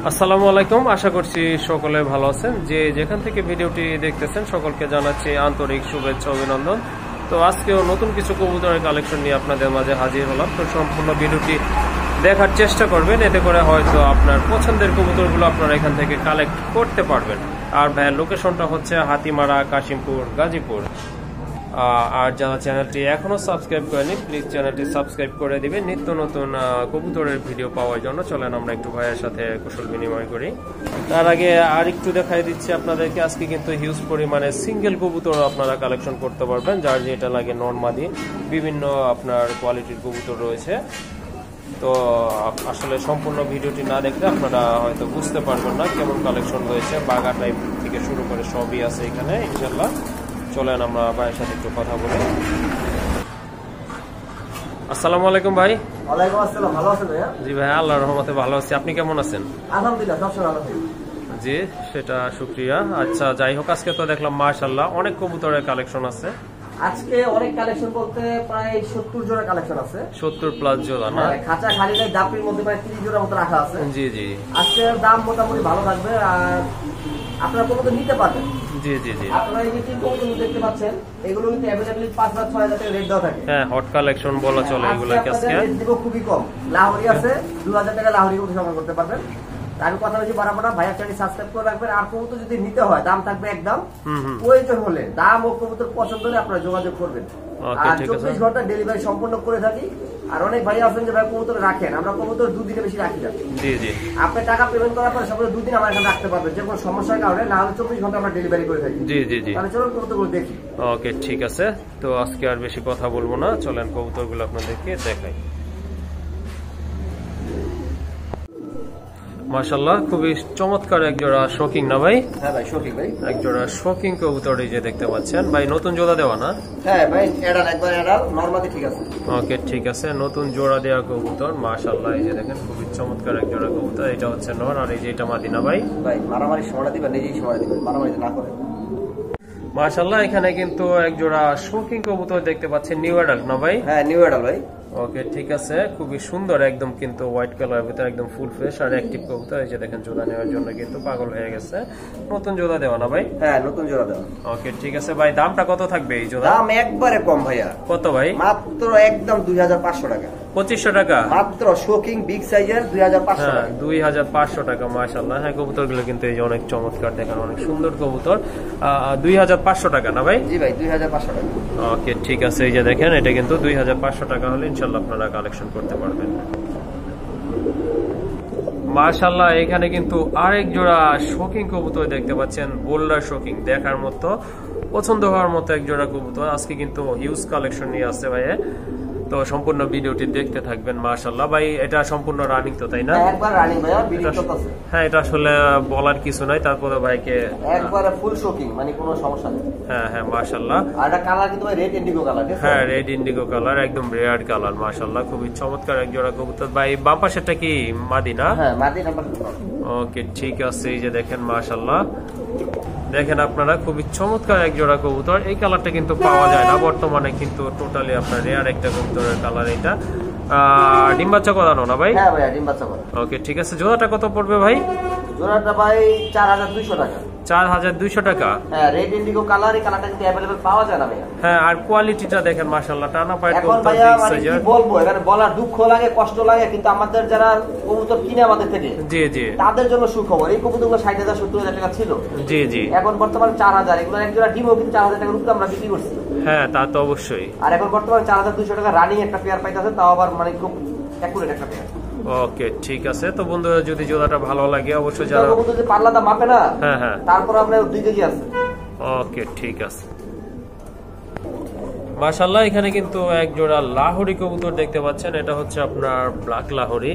আসসালামু আলাইকুম, আশা করছি সকলে ভালো আছেন। যে যেখান থেকে ভিডিওটি দেখতেছেন সকলকে জানাচ্ছি আন্তরিক শুভেচ্ছা অভিনন্দন। তো আজকেও নতুন কিছু কবুতরের কালেকশন নিয়ে আপনাদের মাঝে হাজির হলাম। তো সম্পূর্ণ ভিডিওটি দেখার চেষ্টা করবেন, এতে করে হয়তো আপনার পছন্দের কবুতরগুলো আপনারা এখান থেকে কালেক্ট করতে পারবেন। আর ভাইয়ের লোকেশনটা হচ্ছে হাতিমারা, কাশিমপুর, গাজীপুর। আর যারা চ্যানেলটি এখনো সাবস্ক্রাইব করেনি প্লিজ চ্যানেলটি সাবস্ক্রাইব করে দিবেন নিত্য নতুন কবুতরের ভিডিও পাওয়ার জন্য। চলেন আমরা একটু ভাইয়ের সাথে কুশল বিনিময় করি। তার আগে আর একটু দেখাই দিচ্ছি আপনাদেরকে, আজকে কিন্তু হিউজ পরিমাণে সিঙ্গেল কবুতর আপনারা কালেকশন করতে পারবেন, যার যেটা লাগে নর্মাদি বিভিন্ন আপনার কোয়ালিটির কবুতর রয়েছে। তো আসলে সম্পূর্ণ ভিডিওটি না দেখলে আপনারা হয়তো বুঝতে পারবেন না কেমন কালেকশন রয়েছে। বাগা টাইপ থেকে শুরু করে সবই আছে এখানে ইনশাল্লাহ। চলেন আমরা ভাইয়ের সাথে একটু কথা বলি। আসসালামু আলাইকুম ভাই। ওয়ালাইকুম আসসালাম, ভালো আছেন ভাইয়া? জি ভাই, আল্লাহর রহমতে ভালো আছি। আপনি কেমন আছেন? আলহামদুলিল্লাহ, সবসময় ভালো আছি। জি, সেটা শুকরিয়া। আচ্ছা, যাই হোক, আজকে তো দেখলাম মাশাআল্লাহ অনেক কবুতরের কালেকশন আছে। আজকে অনেক কালেকশন বলতে প্রায় 70 জোড়া কালেকশন আছে। 70 প্লাস জোড়া না? খাঁচা খালি নাই, দাপির মধ্যে প্রায় 30 জোড়া মতো রাখা আছে। জি জি। আজকে দাম মোটামুটি ভালো থাকবে, আর আপনারা কবুতর নিতে পারবেন। জি জি জি। আপনারা এই যে তিন কবুতর দেখতে পাচ্ছেন, এগুলো কিন্তু अवेलेबल 5,000-6,000 টাকা রেট দেওয়া থাকে। হ্যাঁ, হট কালেকশন বলা চলে এগুলা। আজকে রেট দিব খুবই কম। লাহোরি আছে 2,000 টাকা, লাহোরি কবুতর সংগ্রহ করতে পারবেন। আমি কথা বলছি বারবার, ভাইয়া চ্যানেল সাবস্ক্রাইব করে রাখবেন। আর কবুতর যদি নিতে হয় দাম থাকবে একদম। প্রয়োজন হলে দাম ও কবুতর পছন্দ হলে আপনারা যোগাযোগ করবেন। আর 24 ঘন্টা ডেলিভারি সম্পূর্ণ করে থাকি। আর অনেক ভাই আছেন যে ভাই কবুতর রাখেন, আমরা কবুতর 2 দিনে বেশি রাখি না। জি জি। আপনি টাকা পেমেন্ট করার পরে সবগুলো 2 দিন আমার এখানে রাখতে পারবেন, যে কোনো সমস্যার কারণে। না হলে 24 ঘন্টা আমরা ডেলিভারি করে থাকি। জি জি জি। তাহলে চলুন কবুতরগুলো দেখি। ওকে, ঠিক আছে। তো আজকে আর বেশি কথা বলবো না, চলেন কবুতরগুলো আপনাদেরকে দেখাই। মাশাআল্লাহ, খুবই চমৎকার এক জোড়া শোকিং না ভাই? হ্যাঁ ভাই, শোকিং ভাই। এক জোড়া শোকিং কবুতর এই যে দেখতে পাচ্ছেন ভাই, নতুন জোড়া দেওয়া না? হ্যাঁ ভাই, এডাল একবার এডাল নরমালি ঠিক আছে। ওকে, ঠিক আছে, নতুন জোড়া দেওয়া কবুতর মাশাআল্লাহ। এই যে দেখেন খুবই চমৎকার এক জোড়া কবুতর। এটা হচ্ছে নর, আর এই যে এটা মাদি না ভাই? ভাই মারামারি সময়টা দিবেন, নিজেই সময় দিবেন, মারামারি না করে। মাশাআল্লাহ, এখানে কিন্তু এক জোড়া শোকিং কবুতর দেখতে পাচ্ছেন, নিউ অ্যাডাল্ট না ভাই? হ্যাঁ, নিউ অ্যাডাল্ট ভাই। ওকে, ঠিক আছে, খুবই সুন্দর একদম, কিন্তু হোয়াইট কালার ভিতরে একদম ফুল ফ্রেশ আর অ্যাক্টিভ কবুতর। এই যে দেখেন জোড়া নেওয়ার জন্য কিন্তু পাগল হয়ে গেছে। নতুন জোড়া দেওয়া না ভাই? হ্যাঁ, নতুন জোড়া দেওয়া। ওকে, ঠিক আছে ভাই, দামটা কত থাকবে এই জোড়া? দাম একবারে কম ভাইয়া। কত ভাই? মাত্র একদম 2,500 টাকা। 2500 টাকা মাত্র শোকিং বিগ সাইজের 2,500 টাকা। 2,500 টাকা মাশাআল্লাহ। হ্যাঁ, কবুতরগুলো কিন্তু এই যে অনেক চমৎকার, দেখেন অনেক সুন্দর কবুতর। 2,500 টাকা না ভাই? জি ভাই, 2,500 টাকা। ওকে, ঠিক আছে, এই যে দেখেন এটা কিন্তু 2,500 টাকা হলে ইনশাআল্লাহ আপনারা কালেকশন করতে পারবেন। মাশাআল্লাহ, এখানে কিন্তু আরেক জোড়া শোকিং কবুতর দেখতে পাচ্ছেন, বোল্ডার শোকিং, দেখার মতো, পছন্দ হওয়ার মতো এক জোড়া কবুতর। আজকে কিন্তু হিউজ কালেকশন নিয়ে আসছে ভাই, তো সম্পূর্ণ ভিডিওটি দেখতে থাকবেন। মাশাআল্লাহ ভাই, এটা সম্পূর্ণ রানিং তো, তাই না? একবার রানিং ভাইয়া, বিডিং করতেছে। হ্যাঁ, এটা আসলে বলার কিছু নাই, তারপরে ভাইকে একবারে ফুল শোকিং, মানে কোনো সমস্যা নেই। হ্যাঁ হ্যাঁ, মাশাআল্লাহ। আর এটা কালার কিন্তু ভাই রেড ইন্ডিগো কালার। হ্যাঁ, রেড ইন্ডিগো কালার, একদম রেয়ার কালার মাশাআল্লাহ। খুবই চমৎকার এক জোড়া কবুতর ভাই। বাম পাশেরটা কি মাদি না? হ্যাঁ, মাদি নাম্বার। ওকে, ঠিক আছে, এই যে দেখেন মাশাআল্লাহ, দেখেন আপনারা খুবই চমৎকার এক জোড়া কবুতর। এই কালারটা কিন্তু পাওয়া যায় না বর্তমানে, কিন্তু টোটালি আপনার রেয়ার একটা কবুতরের কালার এটা। ডিম বাচ্চা করানো না ভাই? হ্যাঁ ভাই, ডিম বাচ্চা করানো। ওকে, ঠিক আছে, জোড়াটা কত পড়বে ভাই? জোড়াটা ভাই 4,200 টাকা। 4,200 টাকা? হ্যাঁ, রেড ইন্ডিগো কালার। এই কালারটা কিন্তু अवेलेबल পাওয়া যায় না ভাই। হ্যাঁ, আর কোয়ালিটিটা দেখেন মাশাআল্লাহ, টানা পায় এখন ভাইয়া মানে কি বলবো, এখানে বলার দুঃখ লাগে, কষ্ট লাগে, কিন্তু আমাদের যারা কবুতর কিনে আমাদের থেকে, জি জি, তাদের জন্য সুখবর। এই কবুতরগুলো 60,000 70,000 টাকা ছিল। জি জি। এখন বর্তমানে 4,000। এগুলো এক জোড়া ডিমও কিন্তু 4,000 টাকার উপরে আমরা বিক্রি করছি। হ্যাঁ, তা তো অবশ্যই। আর এখন বর্তমানে 4,200 টাকা রানিং একটা পেয়ার পাইতেছে, তাও আবার মানে খুব অ্যাকুরেট একটা পেয়ার। ওকে, ঠিক আছে, তো বন্ধুরা যদি জোড়াটা ভালো লাগে অবশ্যই যারা কবুতর যে পাল্লাটা মাপে না, হ্যাঁ হ্যাঁ, তারপর আপনার 2 কেজি আছে। ওকে, ঠিক আছে। মাশাআল্লাহ, এখানে কিন্তু এক জোড়া লাহোরি কবুতর দেখতে পাচ্ছেন। এটা হচ্ছে আপনার black Lahori,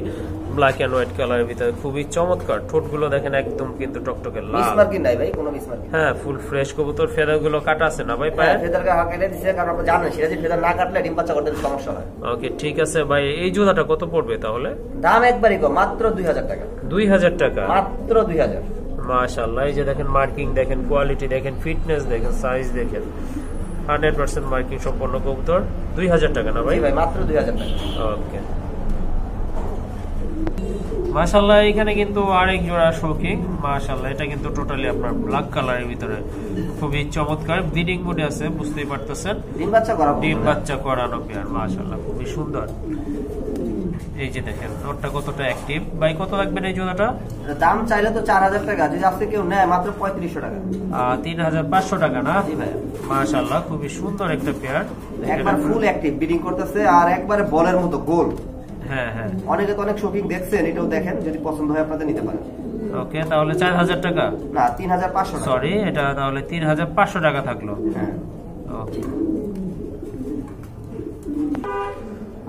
black and white কালারের ভিতরে, খুবই চমৎকার। ঠোঁটগুলো দেখেন একদম কিন্তু টকটকে লাল। মিসমার্কিং নাই ভাই, কোনো মিসমার্কিং। হ্যাঁ, ফুল ফ্রেশ কবুতর। ফেদারগুলো কাটা আছে না ভাই পায়ে? ফেদারকে কেটে দিয়েছে, কারণ আপনি জানেন সেটা যে ফেদার না কাটলে ডিম বাচ্চা করতে সমস্যা হয়। ওকে, ঠিক আছে ভাই, এই জোড়াটা কত পড়বে তাহলে? দাম একবারই কম, মাত্র 2,000 টাকা। 2,000 টাকা? মাত্র 2,000। মাশাআল্লাহ, এই যে দেখেন মার্কিং দেখেন, কোয়ালিটি দেখেন, ফিটনেস দেখেন, সাইজ দেখেন, 100% মার্কিং সম্পন্ন কবুতর। 2,000 টাকা না ভাই? ভাই মাত্র 2,000 টাকা। ওকে, মাশাআল্লাহ এখানে কিন্তু আরেক জোড়া শৌকিং, মাশাআল্লাহ এটা কিন্তু টোটালি আপনার ব্ল্যাক কালারের ভিতরে, খুবই চমৎকার, ব্রিডিং মোডে আছে, বুঝতেই পারতেছেন, ডিম বাচ্চা করানো পেয়ার, মাশাআল্লাহ খুবই সুন্দর। এই যে দেখেন নোটটা কতটা অ্যাক্টিভ। ভাই কত লাগবে এই জোড়াটা? দাম চাইলে তো 4000 টাকা, যদি আজকে কেউ নেয় মাত্র 3500 টাকা। 3500 টাকা না? জি ভাই। মাশাআল্লাহ খুবই সুন্দর একটা পেয়ার, একবার ফুল অ্যাক্টিভ ব্রিডিং করতেছে আর একবারে বলের মতো গোল। হ্যাঁ হ্যাঁ, অনেকে তো অনেক শৌকিং দেখছেন, এটাও দেখেন, যদি পছন্দ হয় আপনাদের নিতে পারেন। ওকে, তাহলে 4000 টাকা না 3500 টাকা। সরি, এটা তাহলে 3500 টাকা থাকলো। হ্যাঁ ওকে,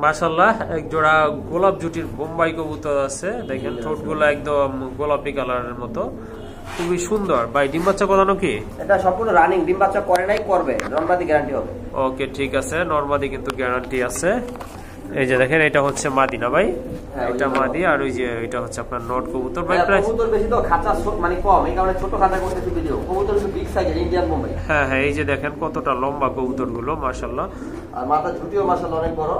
মাশাআল্লাহ এক জোড়া গোলাপ জুটির বোম্বাই কবুতর আছে, দেখেন ঠোঁটগুলো একদম গোলাপি কালারের মতো, খুবই সুন্দর। ভাই ডিম বাচ্চা করানো কি? এটা সম্পূর্ণ রানিং, ডিম বাচ্চা করে নাই, করবে, নরমাদি গ্যারান্টি হবে। ওকে ঠিক আছে, নরমাদি কিন্তু গ্যারান্টি আছে। এই যে দেখেন এটা হচ্ছে মাদি না ভাই? এটা মাদি, আর ওই যে এটা হচ্ছে আপনার নট কবুতর। ভাই প্রাইস কবুতর বেশি তো খাঁচা মানে কম, এই কারণে ছোট খাঁচা করতেছি ভিডিও। কবুতর কিন্তু বিগ সাইজের ইন্ডিয়ান বোম্বাই। হ্যাঁ হ্যাঁ, এই যে দেখেন কতটা লম্বা কবুতর গুলো, মাশাআল্লাহ, আর মাথা ঝুটিও মাশাআল্লাহ অনেক বড়।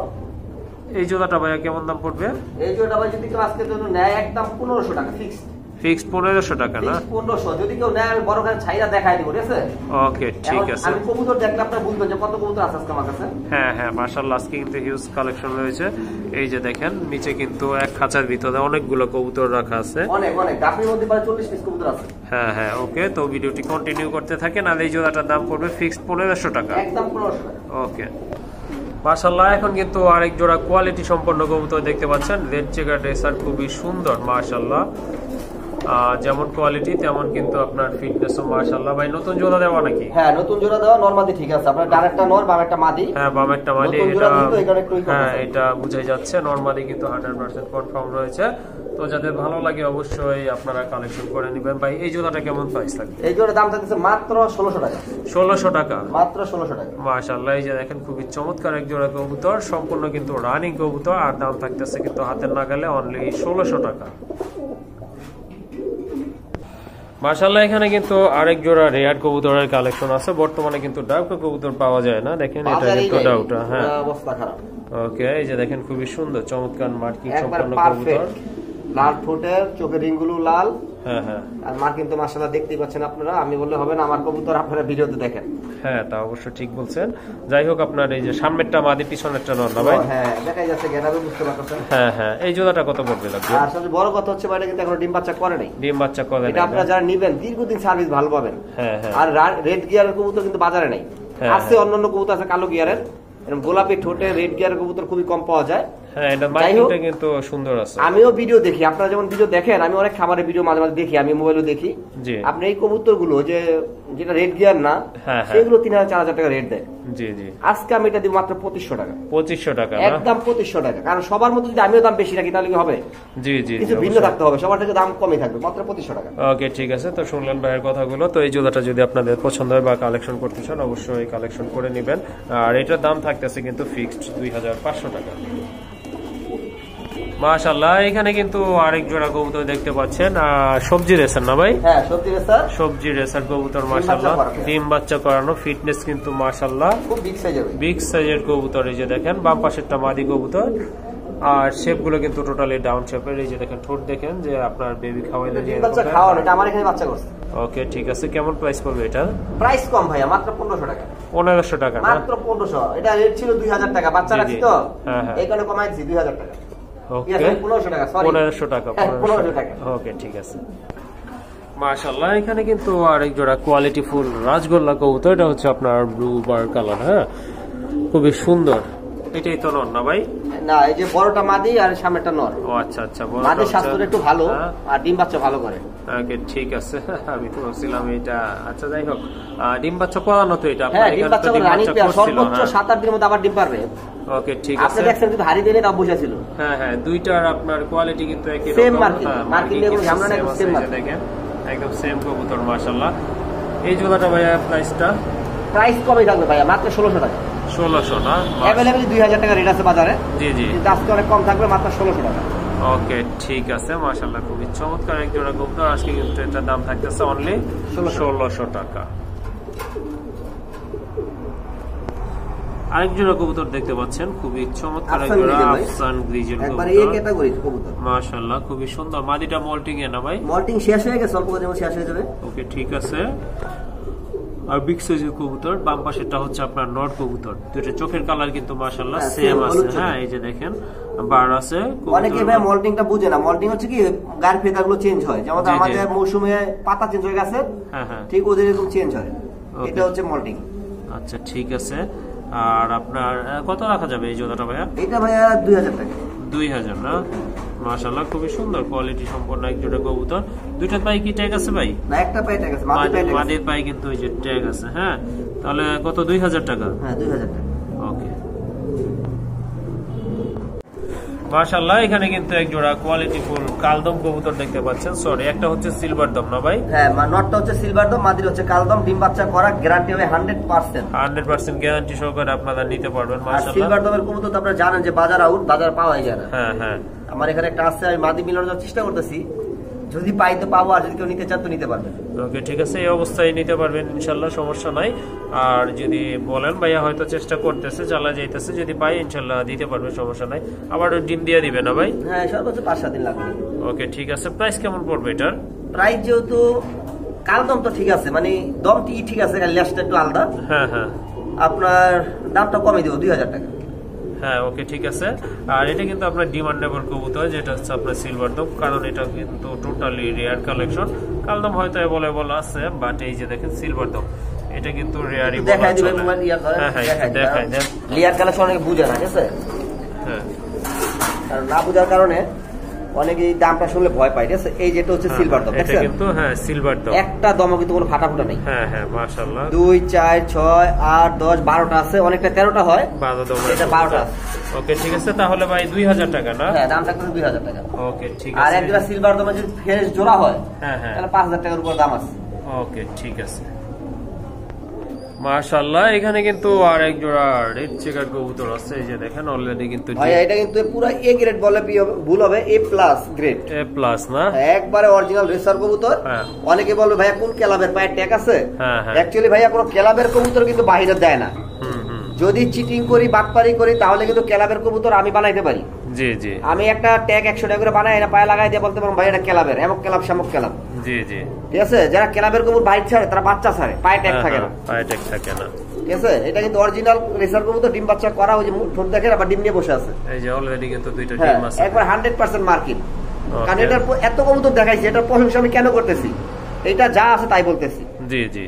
এই জোড়াটা ভাইয়া কেমন দাম পড়বে? এই জোড়াটা ভাই যদি কেউ আজকের জন্য নেয় একদম 1500 টাকা ফিক্সড। ফিক্সড 1500 টাকা না? 1500, যদি কেউ নেয় আমি বড় করে ছাইরা দেখাই দিব, ঠিক আছে? ওকে ঠিক আছে। আমি কবুতর দেখলে আপনারা বুঝবেন যে কত কবুতর আছে আজকে আমার কাছে। হ্যাঁ হ্যাঁ, মাশাআল্লাহ আজকে কিন্তু হিউজ কালেকশন রয়েছে। এই যে দেখেন নিচে কিন্তু এক খাঁচার ভিতরে অনেকগুলো কবুতর রাখা আছে, অনেক অনেক, গাফির মধ্যে প্রায় 40 পিস কবুতর আছে। হ্যাঁ হ্যাঁ, ওকে, তো ভিডিওটি কন্টিনিউ করতে থাকেন। আর এই জোড়াটার দাম পড়বে ফিক্সড 1500 টাকা, একদম 1500 টাকা। ওকে মাশাআল্লাহ। এখন কিন্তু আরেক জোড়া কোয়ালিটি সম্পন্ন কবুতর দেখতে পাচ্ছেন, রেড চেকার রেসার, খুবই সুন্দর মাশাআল্লাহ, যেমন কোয়ালিটি তেমন কিন্তু আপনার ফিটনেসও মাশাআল্লাহ। ভাই নতুন জোড়া দেওয়া নাকি? হ্যাঁ নতুন জোড়া দেওয়া, নরমাদি ঠিক আছে, আপনার ডানেরটা নর বামেরটা মাদি। হ্যাঁ বামেরটা মাদি, এটা হ্যাঁ এটা বুঝাই যাচ্ছে, নরমাদি কিন্তু 100% কনফার্ম রয়েছে। তো যাদের ভালো লাগে অবশ্যই আপনারা কালেকশন করে নেবেন। ভাই এই জোড়াটা কেমন প্রাইস লাগবে? এই জোড়ার দাম থাকছে মাত্র 1600 টাকা। 1600 টাকা, মাত্র 1600 টাকা, মাশাআল্লাহ। এই যে দেখেন খুবই চমৎকার এক জোড়া কবুতর, সম্পূর্ণ কিন্তু রানিং কবুতর, আর দাম থাকতেছে কিন্তু হাতের নাগালে অনলি 1600 টাকা। মাশাআল্লাহ এখানে কিন্তু আরেক জোড়া রেয়ার কবুতরের কালেকশন আছে। বর্তমানে কিন্তু ডাউকা কবুতর পাওয়া যায় না, দেখেন এটা কিন্তু ডাউটা। হ্যাঁ অবস্থা খারাপ। ওকে, এই যে দেখেন খুবই সুন্দর চমৎকার মার্কিং সম্পন্ন কবুতর, লাল ঠোঁটের, চোখের রিংগুলো লাল। হ্যাঁ হ্যাঁ, আর মার্কিং তো মাশাআল্লাহ দেখতেই পাচ্ছেন আপনারা, আমি বললে হবে না, আমার কবুতর আপনারা ভিডিওতে দেখেন। হ্যাঁ তা অবশ্য ঠিক বলছেন। যাই হোক, আপনার এই যে সামনেরটা মাদি পিছনেরটা নর না ভাই? হ্যাঁ দেখাই যাচ্ছে, গেটাবে বুঝতে পারছেন। হ্যাঁ হ্যাঁ, এই জোড়াটা কত পড়বে লাগবে? আর সবচেয়ে বড় কথা হচ্ছে ভাই, এটা কিন্তু এখনো ডিম বাচ্চা করে নাই। ডিম বাচ্চা করে নাই, এটা আপনারা যারা নেবেন দীর্ঘদিন সার্ভিস ভালো পাবেন। হ্যাঁ হ্যাঁ, আর রেড গিয়ারের কবুতর কিন্তু বাজারে নাই, আছে অন্যান্য কবুতর আছে কালো গিয়ারের, এরকম গোলাপি ঠোঁটে রেড গিয়ারের কবুতর খুবই কম পাওয়া যায়। হ্যাঁ এটা মার্কিংটা কিন্তু সুন্দর আছে। আমিও ভিডিও দেখি, আপনারা যেমন ভিডিও দেখেন, আমি অনেক খাবারের ভিডিও মাঝে মাঝে দেখি, আমি মোবাইলে দেখি। জি, আপনি এই কবুতর গুলো যেটা রেড গিয়ার না, সেগুলো 3000-4000 টাকা রেট দেয়। জি জি, আজকে আমি এটা দিব মাত্র 2500 টাকা। 2500 টাকা, একদম 2500 টাকা। কারণ সবার মতো যদি আমিও দাম বেশি রাখি তাহলে কি হবে? জি জি, কিছু ভিন্ন থাকতে হবে, সবার থেকে দাম কমই থাকবে, মাত্র 2500 টাকা। ওকে ঠিক আছে, তো শুনলেন ভাইয়ের কথাগুলো। তো এই জোড়াটা যদি আপনাদের পছন্দ হয় বা কালেকশন করতে চান অবশ্যই কালেকশন করে নেবেন। আর এটার দাম থাকতেছে কিন্তু ফিক্সড 2500 টাকা। মাশাআল্লাহ এখানে কিন্তু আরেক জোড়া কবুতর দেখতে পাচ্ছেন, সবজি রেসার না ভাই? হ্যাঁ সবজি রেসার, সবজি রেসার কবুতর মাশাআল্লাহ, ডিম বাচ্চা করানো, ফিটনেস কিন্তু মাশাআল্লাহ খুব বিগ সাইজের, বিগ সাইজের কবুতর। এই যে দেখেন বাম পাশেরটা মাদি কবুতর, আর শেপ গুলো কিন্তু টোটালি ডাউন শেপের। এই যে দেখেন ঠোঁট দেখেন, যে আপনার বেবি খাওয়াইলে যে বাচ্চা খাওয়ানো, এটা আমার এখানে বাচ্চা করছে। ওকে ঠিক আছে, কেমন প্রাইস পড়বে এটা? প্রাইস কম ভাইয়া, মাত্র 1500 টাকা। 1500 টাকা না? মাত্র 1500। এটা রেট ছিল 2000 টাকা, বাচ্চা রাখছি তো এই কারণে কমাই দিয়েছি 2000 টাকা। ওকে 1500 টাকা, সরি 1500 টাকা, 1500 টাকা। ওকে ঠিক আছে। মাশাআল্লাহ এখানে কিন্তু আরেক জোড়া কোয়ালিটি ফুল রাজগোল্লা কবুতর, এটা হচ্ছে আপনার ব্লু বার কালার। হ্যাঁ খুবই সুন্দর। এটাই তো নর না ভাই? না, এই যে বড়টা মাদি আর সামনেটা নর। ও আচ্ছা আচ্ছা, মাদির স্বাস্থ্য একটু ভালো আর ডিম বাচ্চা ভালো করে। ওকে ঠিক আছে, আমি তো ভাবছিলাম এটা। আচ্ছা যাই হোক, ডিম বাচ্চা করানো তো এটা? হ্যাঁ ডিম বাচ্চা করে রানিং পেয়ার, সর্বোচ্চ 7-8 দিনের মধ্যে আবার ডিম পারবে। ওকে ঠিক আছে, আপনি দেখছেন কিন্তু হারি দিনে তাও বসেছিল। হ্যাঁ হ্যাঁ, দুইটার আপনার কোয়ালিটি কিন্তু একই রকম। সেম মার্কিং, মার্কিং দিয়ে কোনো ঝামেলা নাই, সেম মার্কিং। দেখেন একদম সেম কবুতর মাশাআল্লাহ। এই জোড়াটা ভাইয়া প্রাইসটা? প্রাইস কমই থাকবে ভাইয়া, মাত্র 1600 টাকা। 1600 না? अवेलेबल 2000 টাকা রেট আছে বাজারে। জি জি, কিন্তু আজকে অনেক কম থাকবে, মাত্র 1600 টাকা। ওকে ঠিক আছে, মাশাআল্লাহ খুবই চমৎকার এক জোড়া কবুতর। আজকে কিন্তু এটার দাম থাকতেছে অনলি 1600 টাকা। আরেক জোড়া কবুতর দেখতে পাচ্ছেন, খুবই চমৎকার এক জোড়া আফসান গ্রিজের কবুতর, একবারে এই ক্যাটাগরি কবুতর, মাশাআল্লাহ খুবই সুন্দর। মাদিটা মল্টিং এ না ভাই? মল্টিং শেষ হয়ে গেছে, অল্প দিনে শেষ হয়ে যাবে। ওকে ঠিক আছে। আর বিগ সাইজের কবুতর, বাম পাশেরটা হচ্ছে আপনার নট কবুতর, দুটো চোখের কালার কিন্তু মাশাআল্লাহ সেম আছে। হ্যাঁ এই যে দেখেন বার আছে। অনেকে ভাই মল্টিংটা বুঝে না, মল্টিং হচ্ছে কি গার ফেদাগুলো চেঞ্জ হয়, যেমন আমাদের মৌসুমে পাতা চেঞ্জ হয়ে গেছে, হ্যাঁ ঠিক ওদের এরকম চেঞ্জ হয়, এটা হচ্ছে মল্টিং। আচ্ছা ঠিক আছে। আর আপনার কত রাখা যাবে এই জোড়াটা ভাইয়া? এটা ভাইয়া 2000 টাকা। 2000 না? মাশাআল্লাহ খুবই সুন্দর কোয়ালিটি সম্পন্ন এক জোড়া কবুতর। দুইটা পায়ে কি ট্যাগ আছে ভাই? না একটা পায়ে ট্যাগ আছে, মাদির পায়ে কিন্তু এই যে ট্যাগ আছে। হ্যাঁ তাহলে কত? 2000 টাকা। হ্যাঁ 2000 টাকা। ওকে মাশাআল্লাহ এখানে কিন্তু এক জোড়া কোয়ালিটি ফুল কালদম কবুতর দেখতে পাচ্ছেন। সরি একটা হচ্ছে সিলভার দম না ভাই? হ্যাঁ নটটা হচ্ছে সিলভার দম, মাদির হচ্ছে কালদম, ডিম বাচ্চা করা, গ্যারান্টি হবে 100%। 100% গ্যারান্টি সহকারে আপনারা নিতে পারবেন। মাশাআল্লাহ সিলভার দমের কবুতর তো আপনারা জানেন যে বাজার আউট, বাজার পাওয়াই যায় না। হ্যাঁ হ্যাঁ আমার এখানে একটা আছে, আমি মাদি মিলানোর চেষ্টা করতেছি, যদি পাই তো পাবো, আর যদি কেউ নিতে চান তো নিতে পারবেন। ওকে ঠিক আছে, এই অবস্থায় নিতে পারবেন ইনশাল্লাহ, সমস্যা নাই। আর যদি বলেন ভাইয়া হয়তো চেষ্টা করতেছে, চালা যাইতেছে, যদি পাই ইনশাল্লাহ দিতে পারবে, সমস্যা নাই। আবার ডিম দিয়ে দিবে না ভাই? হ্যাঁ সর্বোচ্চ 5-7 দিন লাগবে। ওকে ঠিক আছে। প্রাইস কেমন পড়বে এটার? প্রাইস যেহেতু কালদম তো ঠিক আছে, মানে দমটি ঠিক আছে, লেজটা একটু আলাদা। হ্যাঁ হ্যাঁ আপনার দামটা কমে দেবো 2000 টাকা। হ্যাঁ ওকে ঠিক আছে। আর এটা কিন্তু আপনার ডিমান্ডেবল কবুতর, যেটা হচ্ছে আপনার সিলভার দম, কারণ এটা কিন্তু টোটালি রেয়ার কালেকশন। কালদম হয়তো অ্যাভেলেবল আছে, বাট এই যে দেখেন সিলভার দম, এটা কিন্তু রেয়ারই বলা চলে। হ্যাঁ হ্যাঁ দেখাই দেন। লেয়ার কালেকশন অনেকে বুঝে না, ঠিক আছে? হ্যাঁ আর না বুঝার কারণে অনেকে এই দামটা শুনলে ভয় পায়, ঠিক আছে? এই যেটা হচ্ছে সিলভার দম, এটা কিন্তু হ্যাঁ সিলভার দম, একটা দমও কিন্তু কোনো ফাটাফুটা নেই। হ্যাঁ হ্যাঁ মাশাআল্লাহ 2, 4, 6, 8, 10, 12টা আছে, অনেকটা 13টা হয়, 12 দম, এটা 12টা। ওকে ঠিক আছে। তাহলে ভাই 2000 টাকা না? হ্যাঁ দামটা কিন্তু 2000 টাকা। ওকে ঠিক আছে। আর একটা সিলভার দমে যদি ফ্রেশ জোড়া হয়, হ্যাঁ হ্যাঁ তাহলে 5000 টাকার উপর দাম আছে। ওকে ঠিক আছে মাশাআল্লাহ। এখানে কিন্তু আর এক জোড়া রেড চেকার কবুতর আছে, এই যে দেখেন অলরেডি কিন্তু ভাই এটা কিন্তু পুরো এ গ্রেড বলে ভুল হবে, এ প্লাস গ্রেড। এ প্লাস না? একবারে অরিজিনাল রেসার কবুতর। হ্যাঁ অনেকে বলবে ভাইয়া কোন ক্লাবের পায়ে ট্যাগ আছে? হ্যাঁ হ্যাঁ অ্যাকচুয়ালি ভাইয়া কোনো ক্লাবের কবুতর কিন্তু বাইরে দেয় না। যদি চিটিং করি, বাটপারি করি, তাহলে কিন্তু ক্লাবের কবুতর আমি বানাইতে পারি। জি জি আমি একটা ট্যাগ 100 টাকা করে বানাই, এটা পায়ে লাগাই দিয়ে বলতে পারবো ভাই এটা ক্লাবের, এমক ক্লাব শামক ক্লাব। জি জি ঠিক আছে? যারা ক্লাবের কবুতর বাইর ছাড়ে তারা বাচ্চা ছাড়ে, পায়ে ট্যাগ থাকে না, পায়ে ট্যাগ থাকে না। ঠিক আছে? এটা কিন্তু অরিজিনাল রেসার কবুতর, ডিম বাচ্চা করা, ওই যে ঠোঁট দেখেন আবার ডিম নিয়ে বসে আছে। এই যে অলরেডি কিন্তু দুইটা ডিম আছে, একবার 100% মার্কিং। কারণ এটার এত কবুতর দেখাইছি, এটার প্রশংসা আমি কেন করতেছি? এটা যা আছে তাই বলতেছি। জি জি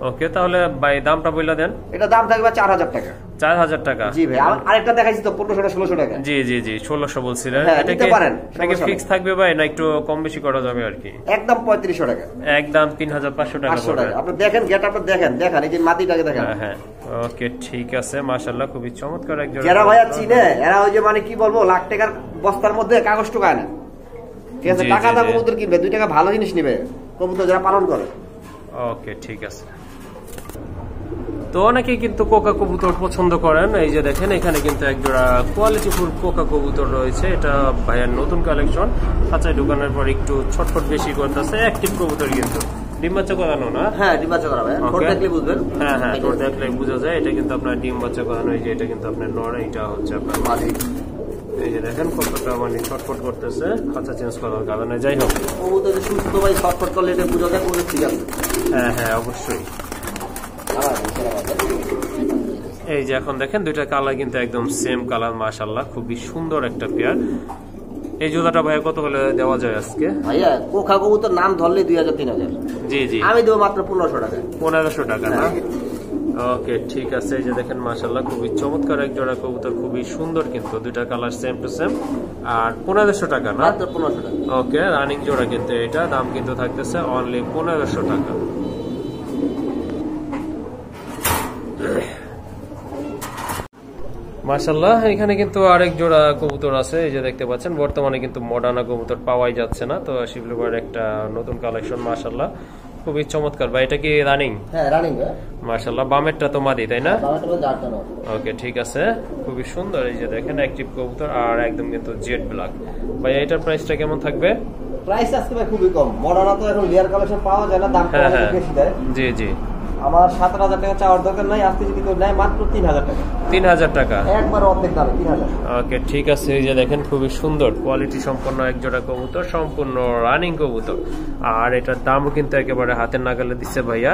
ওকে তাহলে ভাই দামটা বইলা দেন। এটা দাম থাকবে 4000 টাকা। 4000 টাকা? জি ভাই। আরেকটা দেখাইছি তো 1500-1600 টাকা। জি জি জি 1600 বলছিলেন। এটা কি পারেন? এটা কি ফিক্স থাকবে ভাই, না একটু কম বেশি করা যাবে আর কি? একদম 3500 টাকা। একদম 3500 টাকা পড়বে। আপনি দেখেন গেটআপটা দেখেন, এই যে মাটিটাকে দেখেন। হ্যাঁ ওকে ঠিক আছে মাশাআল্লাহ খুবই চমৎকার একজন। যারা ভাইয়া চিনে এরা ওই যে মানে কি বলবো, লাখ টাকার বস্তার মধ্যে কাগজ টোকায় না, ঠিক আছে? টাকা দা কবুতর কিনবে, 2 টাকা ভালো জিনিস নিবে কবুতর যারা পালন করে। ওকে ঠিক আছে। তো অনেকে কিন্তু কোকা কবুতর পছন্দ করেন, এই যে দেখেন এখানে কিন্তু একজোড়া কোয়ালিটি ফুল কোকা কবুতর রয়েছে। এটা ভাইয়ার নতুন কালেকশন, খাঁচায় ঢুকানোর পর একটু ছটফট বেশি করতেছে। অ্যাক্টিভ কবুতর কিন্তু ডিম বাচ্চা করানো না? হ্যাঁ ডিম বাচ্চা করাবে, ঠোঁট দেখলে বুঝবেন। হ্যাঁ হ্যাঁ ঠোঁট দেখলে বোঝা যায় এটা কিন্তু আপনার ডিম বাচ্চা করানো। এই যে এটা কিন্তু আপনার নর, এটা হচ্ছে আপনার মাদি। এই যে দেখেন কতটা মানে ছটফট করতেছে খাঁচা চেঞ্জ করার কারণে। যাই হোক কবুতর সুস্থ ভাই ছটফট করলে এটা বুঝা যায় কবুতর ঠিক আছে। হ্যাঁ হ্যাঁ অবশ্যই। এই যে এখন দেখেন দুইটা কালার কিন্তু একদম সেম কালার, মাশাআল্লাহ খুবই সুন্দর একটা পেয়ার। এই জোড়াটা ভাইয়া কত হলে দেওয়া যায় আজকে? ভাইয়া কোকা কবুতর নাম ধরলে 2000-3000। জি জি আমি দেবো মাত্র 1500 টাকা। 1500 টাকা না? ওকে ঠিক আছে। এই যে দেখেন মাশাআল্লাহ খুবই চমৎকার এক জোড়া কবুতর, খুবই সুন্দর কিন্তু দুইটা কালার সেম টু সেম। আর 1500 টাকা না? মাত্র 1500 টাকা। ওকে রানিং জোড়া কিন্তু এটা, দাম কিন্তু থাকতেছে অনলি 1500 টাকা। মাশাআল্লাহ এখানে কিন্তু আরেক জোড়া কবুতর আছে, এই যে দেখতে পাচ্ছেন। বর্তমানে কিন্তু মডার্না কবুতর পাওয়াই যাচ্ছে না, তো শিবলুবার একটা নতুন কালেকশন মাশাআল্লাহ খুবই চমৎকার। ভাই এটা কি রানিং? হ্যাঁ রানিং। মাশাআল্লাহ বামেরটা তো মাদি তাই না? বামেরটা না। ওকে ঠিক আছে খুবই সুন্দর। এই যে দেখেন অ্যাক্টিভ কবুতর আর একদম কিন্তু জেড ব্ল্যাক। ভাই এটার প্রাইসটা কেমন থাকবে? প্রাইস আজকে ভাই খুবই কম, মডার্না তো এখন লেয়ার কালেকশন পাওয়া যায় না, দাম বেশি দেয়। জি জি আমার 17,000 টাকা চাওয়ার দরকার নাই, আজকে যদি কেউ নেয় মাত্র 3,000 টাকা। 3,000 টাকা একবার অর্ধেক দামে 3,000। ওকে ঠিক আছে। এই যে দেখেন খুবই সুন্দর কোয়ালিটি সম্পন্ন এক জোড়া কবুতর, সম্পূর্ণ রানিং কবুতর, আর এটার দামও কিন্তু একেবারে হাতের নাগালে দিচ্ছে ভাইয়া।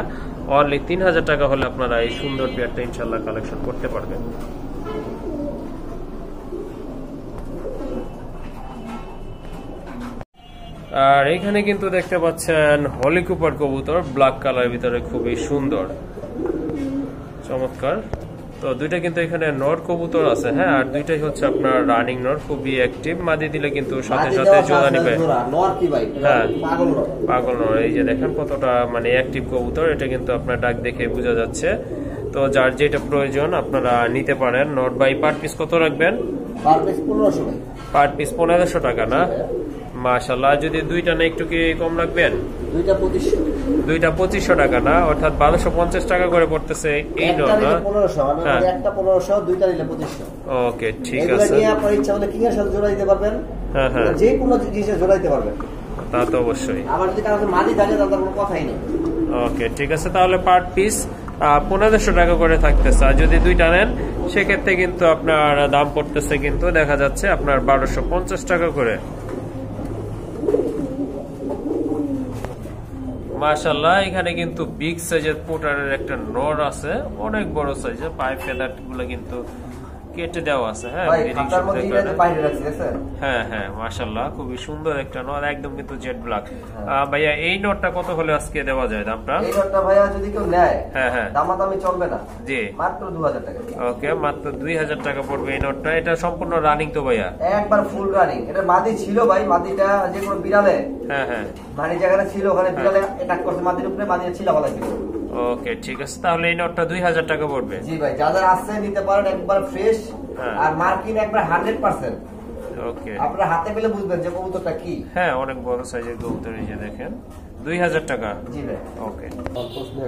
অনলি 3,000 টাকা হলে আপনারা এই সুন্দর পেয়ারটা ইনশাল্লাহ কালেকশন করতে পারবেন। আর এখানে কিন্তু দেখতে পাচ্ছেন হলি কুপার কবুতর, ব্ল্যাক কালার ভিতরে খুবই সুন্দর চমৎকার। তো দুইটা কিন্তু এখানে নর কবুতর আছে, হ্যাঁ, আর দুইটাই হচ্ছে আপনার রানিং নর, খুবই অ্যাক্টিভ। মাদি দিলে কিন্তু সাথে সাথে জোড়া নিবে। হ্যাঁ পাগল নর। এই যে দেখেন কতটা মানে অ্যাক্টিভ কবুতর, এটা কিন্তু আপনার ডাক দেখে বোঝা যাচ্ছে। তো যার যেটা প্রয়োজন আপনারা নিতে পারেন। নট বাই পার পিস কত রাখবেন? পার পিস 1500 টাকা না? মাশাআল্লাহ। যদি দুইটা না একটু কি কম রাখবেন? দুইটা 2500 টাকা না, অর্থাৎ 1250 টাকা করে পড়তেছে এই নট না? একটা 1500, দুইটা নিলে 2500। ওকে ঠিক আছে। নিয়ে আপনার ইচ্ছা হলে কিং এর সাথে জোড়া দিতে পারবেন। হ্যাঁ হ্যাঁ, যে কোনো জিনিসে জোড়া দিতে পারবেন। তা তো অবশ্যই। আবার যদি কারো মাদি থাকে তাহলে কোনো কথাই নেই। ওকে ঠিক আছে, তাহলে পার পিস 1500 টাকা করে থাকতেছে। আর যদি দুইটা নেন সেক্ষেত্রে কিন্তু আপনার দাম পড়তেছে কিন্তু দেখা যাচ্ছে আপনার 1250 টাকা করে। মাশাআল্লাহ। এখানে কিন্তু বিগ সাইজের পোটারের একটা নর আছে, অনেক বড় সাইজের, পায়ে ফেদার গুলো কিন্তু কেটে দেওয়া আছে। হ্যাঁ হ্যাঁ হ্যাঁ মাশাআল্লাহ, খুবই সুন্দর একটা নর, একদম কিন্তু জেড ব্ল্যাক। ভাইয়া এই নটটা কত হলে আজকে দেওয়া যায় দামটা? এই নটটা ভাইয়া যদি কেউ নেয়, হ্যাঁ হ্যাঁ, দামাদামি চলবে না, জি মাত্র 2000 টাকা। ওকে মাত্র 2000 টাকা পড়বে এই নটটা। এটা সম্পূর্ণ রানিং তো ভাইয়া? একবার ফুল রানিং। এটা মাদি ছিল ভাই, মাদিটা যে কোনো বিড়ালে, হ্যাঁ হ্যাঁ, মাদি জায়গাটা ছিল, ওখানে বিড়ালে অ্যাটাক করছে মাদির উপরে, মাদিটা ছিল ভালো ছিল। ওকে ঠিক আছে, তাহলে এই নটটা 2000 টাকা পড়বে। জি ভাই, যাদের আছে নিতে পারেন, একবার ফ্রেশ আর মার্কিং একবার 100%। ওকে, আপনারা হাতে পেলে বুঝবেন যে কবুতরটা কি। হ্যাঁ অনেক বড় সাইজের কবুতর, এই যে দেখেন 2000 টাকা। জি ভাই ওকে।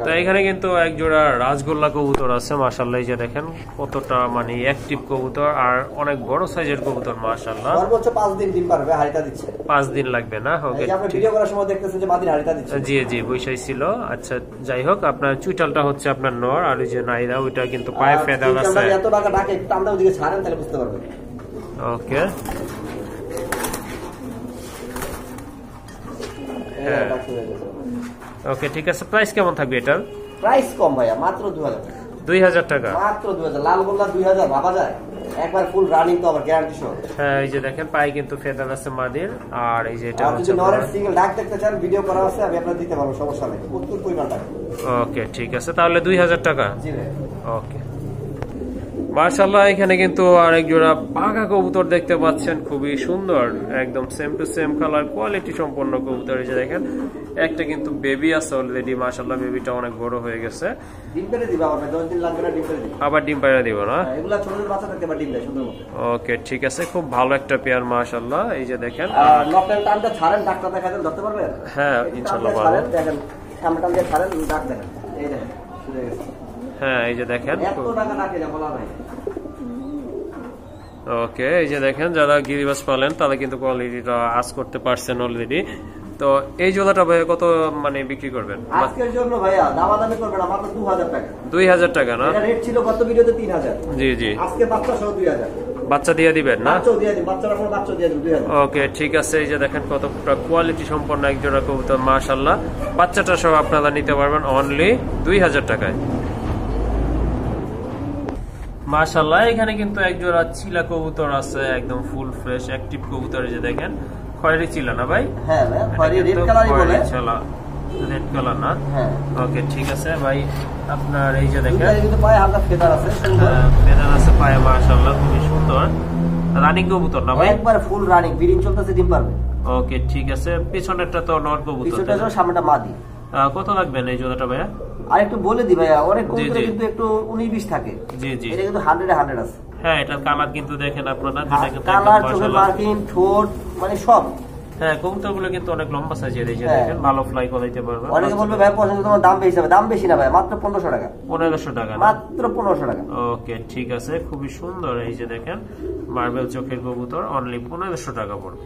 তো এখানে কিন্তু এক জোড়া রাজগোল্লা কবুতর আছে মাশাআল্লাহ, এই যে দেখেন কতটা মানে অ্যাক্টিভ কবুতর আর অনেক বড় সাইজের কবুতর মাশাআল্লাহ। সর্বোচ্চ 5 দিন ডিম পারবে, হাড়িটা দিচ্ছে। 5 দিন লাগবে না? ওকে, আপনি ভিডিও করার সময় দেখতেছেন যে মাদির হাড়িটা দিচ্ছে। জি জি বৈশাই ছিল। আচ্ছা যাই হোক, আপনার চুইটালটা হচ্ছে আপনার নর, আর ওই যে নাইরা ওইটা কিন্তু পায়ে ফেদার আছে। এত টাকা ডাকে, একটু টানটা ওদিকে ছাড়েন তাহলে বুঝতে পারবেন। ওকে হ্যাঁ ওকে ঠিক আছে। প্রাইস কেমন থাকবে এটার? প্রাইস কম ভাইয়া, মাত্র 2000 টাকা। 2000 টাকা মাত্র 2000। লাল গোল্লা 2000 ভাবা যায়? একবার ফুল রানিং তো আবার গ্যারান্টি সহ। হ্যাঁ এই যে দেখেন পায়ে কিন্তু ফেদার আছে মাদির, আর এই যে এটা হচ্ছে নরের সিঙ্গেল ডাক দেখতে চান, ভিডিও করা আছে, আমি আপনাদের দিতে পারবো, সমস্যা নেই, প্রচুর পরিমাণ টাকা। ওকে ঠিক আছে, তাহলে 2000 টাকা। জি ভাই ওকে মাশাআল্লাহ। এখানে কিন্তু আরেক জোড়া পাকা কবুতর দেখতে পাচ্ছেন, খুবই সুন্দর, একদম same to same colour, quality সম্পন্ন কবুতর। এই যে দেখেন একটা কিন্তু বেবি আছে অলরেডি মাশাআল্লাহ, বেবিটা অনেক বড় হয়ে গেছে। ডিম পেড়ে দিবা, আবার 10 দিন লাগবে না, ডিম পেড়ে দিবা। আবার ডিম পায়রা দিব না? এগুলা ছোট ছোট বাচ্চা থাকতে পারে, ডিম দেয় সুন্দর মতো। ওকে ঠিক আছে, খুব ভালো একটা পেয়ার মাশাআল্লাহ। এই যে দেখেন নকটাল টানটা ছাড়েন, ডাকটা দেখাবেন, ধরতে পারবেন? হ্যাঁ ইনশাআল্লাহ পারবো। দেখেন সামনে টান দিয়ে ছাড়েন, ডাক দেখেন, এই দেখেন শুরু হয়ে গেছে। হ্যাঁ এই যে দেখেন এত টাকা ডাকে না, বলা নাই। ওকে এই যে দেখেন যারা গিরিবাস পালেন তারা কিন্তু কোয়ালিটিটা আজ করতে পারছেন অলরেডি। তো এই জোড়াটা ভাইয়া কত মানে বিক্রি করবেন আজকের জন্য? ভাইয়া দামাদামি করবেন না, মাত্র 2000 টাকা। 2000 টাকা না? এটা রেট ছিল গত ভিডিওতে 3000। জি জি, আজকে বাচ্চা সহ 2000। বাচ্চা দিয়ে দিবেন না? বাচ্চা দিয়ে দিন, বাচ্চারা কোনো বাচ্চা দিয়ে দিন 2000। ওকে ঠিক আছে। এই যে দেখেন কতটা কোয়ালিটি সম্পন্ন এক জোড়া কবুতর মাশাআল্লাহ, বাচ্চাটা সহ আপনারা নিতে পারবেন অনলি 2000 টাকায় মাশাআল্লাহ। এখানে কিন্তু এক জোড়া চিলা কবুতর আছে, একদম ফুল ফ্রেশ অ্যাক্টিভ কবুতর। এই যে দেখেন খয়েরি চিলা না ভাই? হ্যাঁ ভাই, খয়েরি রেড কালারই বলে। চিলা রেড কালার না? হ্যাঁ ওকে ঠিক আছে ভাই। আপনার এই যে দেখেন কিন্তু পায়ে হালকা ফেদার আছে, সুন্দর ফেদার আছে পায়ে মাশাআল্লাহ, খুবই সুন্দর রানিং কবুতর না ভাই? একবার ফুল রানিং, ব্রিডিং চলতেছে, ডিম পারবে। ওকে ঠিক আছে। পিছনেরটা তো নর কবুতর, পিছনটা তো, সামনেটা মাদি। কত লাগবেন এই জোড়াটা ভাইয়া? আর একটু বলে দি ভাইয়া, অনেক কবুতরে কিন্তু একটু 19-20 থাকে। জি জি, এটা কিন্তু 100 আছে। হ্যাঁ এটার কালার কিন্তু দেখেন আপনারা, দুটো কিন্তু কালার, চোখের মার্কিং, ঠোঁট মানে সব। হ্যাঁ কবুতরগুলো কিন্তু অনেক লম্বা সাইজের, এই যে দেখেন ভালো ফ্লাই করাইতে পারবে। অনেকে বলবে ভাই পছন্দ তোমার দাম বেশি হবে, দাম বেশি না ভাই, মাত্র 1500 টাকা। 1500 টাকা? মাত্র 1500 টাকা। ওকে ঠিক আছে, খুবই সুন্দর। এই যে দেখেন মার্বেল চোখের কবুতর অনলি 1500 টাকা পড়বে।